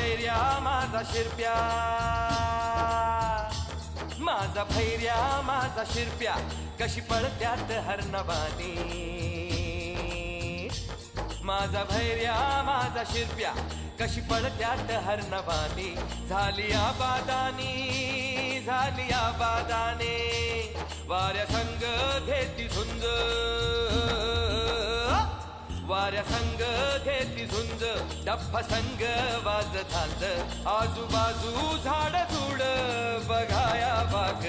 भैर्या माझा शिरप्या, माझा भैर्या माझा शिरप्या, कशी पळत्यात हरणवानी. माझा भैर्या माझा शिरप्या, कशी पळत्यात हरणवानी. झाली आबादानी, झाली आबादाने, वाऱ्या संग घेती झुंज, वाऱ्या संग घेती झुंज, डफ्फा संग वाज झांज. आजूबाजू झाड झुड बघाया वाग